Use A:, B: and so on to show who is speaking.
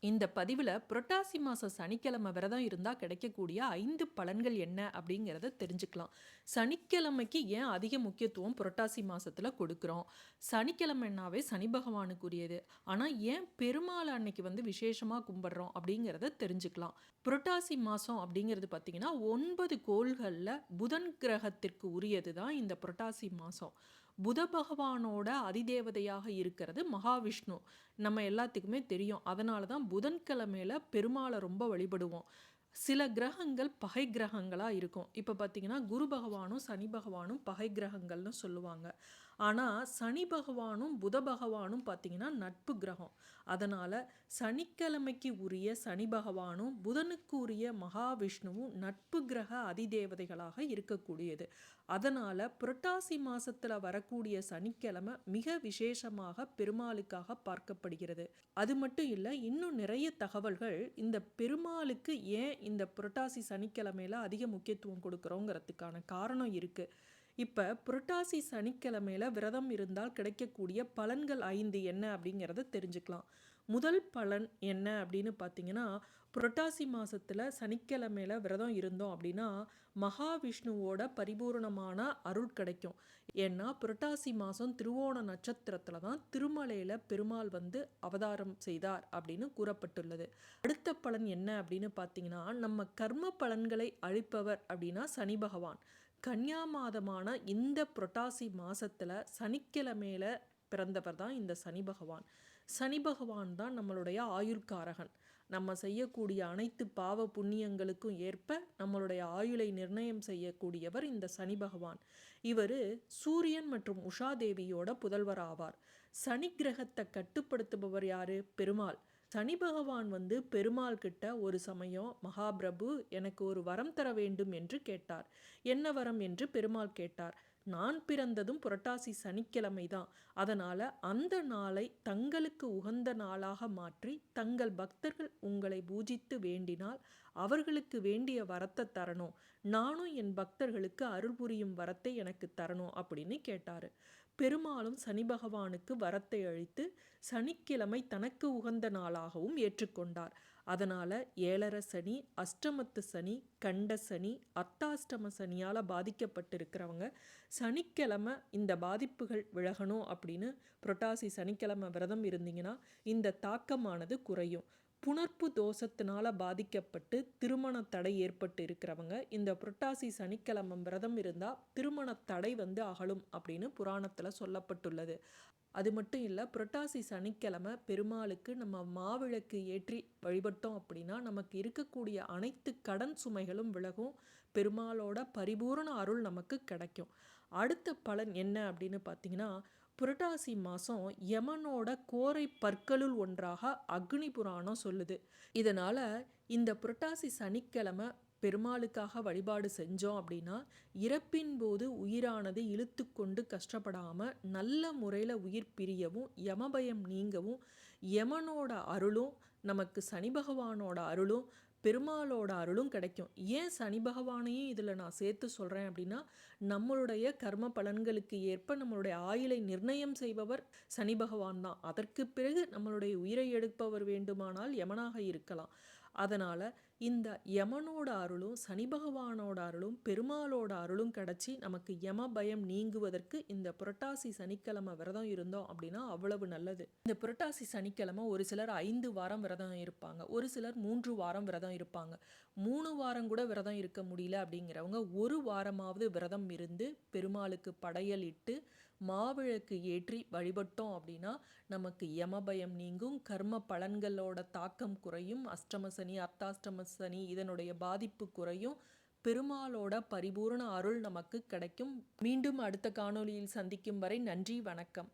A: இந்த பதிவில் புரட்டாசி மாதம் சனிக்கிழமை விரதம் இருந்தால் கிடைக்கக்கூடிய 5 பலன்கள் என்ன அப்படிங்கிறத தெரிஞ்சுக்கலாம். சனிக்கிழமைக்கு ஏன் அதிக முக்கியத்துவம் புரட்டாசி மாதத்தில் கொடுக்குறோம்? சனிக்கிழமைனாவே சனி பகவானுக்குரியது. ஆனால் ஏன் பெருமாள் அன்னைக்கு விசேஷமாக கும்பிட்றோம் அப்படிங்கிறத தெரிஞ்சுக்கலாம். புரட்டாசி மாதம் அப்படிங்கிறது பார்த்திங்கன்னா 9 கோள்களில் புதன் கிரகத்திற்கு உரியது தான் இந்த புரட்டாசி மாதம். புத பகவானோட அதிதேவதையாக இருக்கிறது மகாவிஷ்ணு. நம்ம எல்லாத்துக்குமே தெரியும். அதனால தான் புதன்கிழமையில் பெருமாளை ரொம்ப வழிபடுவோம். சில கிரகங்கள் பகை கிரகங்களாக இருக்கும். இப்போ பார்த்திங்கன்னா குரு பகவானும் சனி பகவானும் பகை கிரகங்கள்னு சொல்லுவாங்க. ஆனால் சனி பகவானும் புத பகவானும் பார்த்திங்கன்னா நட்பு கிரகம். அதனால் சனிக்கிழமைக்கு உரிய சனி பகவானும் புதனுக்கு உரிய மகாவிஷ்ணுவும் நட்பு கிரக அதிதேவதைகளாக இருக்கக்கூடியது. அதனால் புரட்டாசி மாதத்தில் வரக்கூடிய சனிக்கிழமை மிக விசேஷமாக பெருமாளுக்காக பார்க்கப்படுகிறது. அது மட்டும் இல்லை, இன்னும் நிறைய தகவல்கள் இந்த பெருமாளுக்கு ஏன் இந்த புரட்டாசி சனிக்கிழமையில் அதிக முக்கியத்துவம் கொடுக்குறோங்கிறதுக்கான காரணம் இருக்குது. இப்போ புரட்டாசி சனிக்கிழமையில் விரதம் இருந்தால் கிடைக்கக்கூடிய பலன்கள் 5 என்ன அப்படிங்கிறத தெரிஞ்சுக்கலாம். முதல் பலன் என்ன அப்படின்னு பார்த்தீங்கன்னா, புரட்டாசி மாதத்தில் சனிக்கிழமையில் விரதம் இருந்தோம் அப்படின்னா மகாவிஷ்ணுவோட பரிபூர்ணமான அருள் கிடைக்கும். ஏன்னா புரட்டாசி மாதம் திருவோண நட்சத்திரத்தில் தான் திருமலையில் பெருமாள் அவதாரம் செய்தார் அப்படின்னு கூறப்பட்டுள்ளது. அடுத்த பலன் என்ன அப்படின்னு பார்த்தீங்கன்னா, நம்ம கர்ம பலன்களை அளிப்பவர் அப்படின்னா சனி பகவான். கன்னியா மாதமான இந்த புரட்டாசி மாதத்தில் சனிக்கிழமையில் பிறந்தவர் தான் இந்த சனி பகவான். சனி பகவான் தான் நம்மளுடைய ஆயுள்காரகன். நம்ம செய்யக்கூடிய அனைத்து பாவ புண்ணியங்களுக்கும் ஏற்ப நம்மளுடைய ஆயுளை நிர்ணயம் செய்யக்கூடியவர் இந்த சனி பகவான். இவர் சூரியன் மற்றும் உஷாதேவியோட புதல்வர் ஆவார். சனி கிரகத்தை கட்டுப்படுத்துபவர் யாரு? பெருமாள். சனி பகவான் பெருமாள் கிட்ட ஒரு சமயம், மகாபிரபு எனக்கு ஒரு வரம் தர வேண்டும் என்று கேட்டார். என்ன வரம் என்று பெருமாள் கேட்டார். நான் பிறந்ததும் புரட்டாசி சனிக்கிழமை தான். அதனால் அந்த நாளை தங்களுக்கு உகந்த நாளாக மாற்றி தங்கள் பக்தர்கள் உங்களை பூஜித்து வேண்டினால் அவர்களுக்கு வேண்டிய வரத்தை தரணும். நானும் என் பக்தர்களுக்கு அருள் புரியும் வரத்தை எனக்கு தரணும் அப்படின்னு கேட்டார். பெருமாளும் சனி பகவானுக்கு வரத்தை அளித்து சனிக்கிழமை தனக்கு உகந்த நாளாகவும் ஏற்றுக்கொண்டார். அதனால் 7.5 சனி, அஷ்டமத்து சனி, கண்ட சனி, அர்த்தாஷ்டம சனியால் பாதிக்கப்பட்டிருக்கிறவங்க சனிக்கிழமை இந்த பாதிப்புகள் விலகணும் அப்படின்னு புரட்டாசி சனிக்கிழமை விரதம் இருந்தீங்கன்னா இந்த தாக்கமானது குறையும். புணர்ப்பு தோஷத்தினால பாதிக்கப்பட்டு திருமண தடை ஏற்பட்டு இருக்கிறவங்க இந்த புரட்டாசி சனிக்கிழமை விரதம் இருந்தால் திருமண தடை அகலும் அப்படின்னு புராணத்தில் சொல்லப்பட்டுள்ளது. அது மட்டும் இல்லை, புரட்டாசி சனிக்கிழமை பெருமாளுக்கு நம்ம மாவிளக்கு ஏற்றி வழிபட்டோம் அப்படின்னா நமக்கு இருக்கக்கூடிய அனைத்து கடன் சுமைகளும் விலகும். பெருமாளோட பரிபூரண அருள் நமக்கு கிடைக்கும். அடுத்த பலன் என்ன அப்படின்னு பார்த்தீங்கன்னா, புரட்டாசி மாதம் யமனோட கோரை பற்களுள் ஒன்றாக அக்னி புராணம் சொல்லுது. இதனால் இந்த புரட்டாசி சனிக்கிழமை பெருமாளுக்காக வழிபாடு செஞ்சோம் அப்படின்னா இறப்பின் போது உயிரானது இழுத்து கொண்டு கஷ்டப்படாமல் நல்ல முறையில் உயிர் பிரியவும் யமபயம் நீங்கவும் யமனோட அருளும் நமக்கு சனி பகவானோட அருளும் பெருமாளோட அருளும் கிடைக்கும். ஏன் சனி பகவானையும் இதில் நான் சேர்த்து சொல்கிறேன் அப்படின்னா, நம்மளுடைய கர்ம பலன்களுக்கு ஏற்ப நம்மளுடைய ஆயுளை நிர்ணயம் செய்பவர் சனி பகவான் தான். அதற்கு பிறகு நம்மளுடைய உயிரை எடுப்பவர் வேண்டுமானால் யமனாக இருக்கலாம். அதனால் இந்த யமனோட அருளும் சனி பகவானோட அருளும் பெருமாளோட அருளும் கிடச்சி நமக்கு யம பயம் நீங்குவதற்கு இந்த புரட்டாசி சனிக்கிழமை விரதம் இருந்தோம் அப்படின்னா அவ்வளவு நல்லது. இந்த புரட்டாசி சனிக்கிழமை ஒரு சிலர் 5 வாரம் விரதம் இருப்பாங்க, ஒரு சிலர் 3 வாரம் விரதம் இருப்பாங்க. 3 வாரம் கூட விரதம் இருக்க முடியல அப்படிங்கிறவங்க ஒரு வாரமாவது விரதம் இருந்து பெருமாளுக்கு படையல் இட்டு மாவிளக்கு ஏற்றி வழிபட்டோம் அப்படின்னா நமக்கு யமபயம் நீங்கும், கர்ம பலன்களோட தாக்கம் குறையும், அஷ்டம சனி அர்த்தாஷ்டம சனி இதனுடைய பாதிப்பு குறையும், பெருமாளோட பரிபூரண அருள் நமக்கு கிடைக்கும். மீண்டும் அடுத்த காணொளியில் சந்திக்கும் வரை நன்றி, வணக்கம்.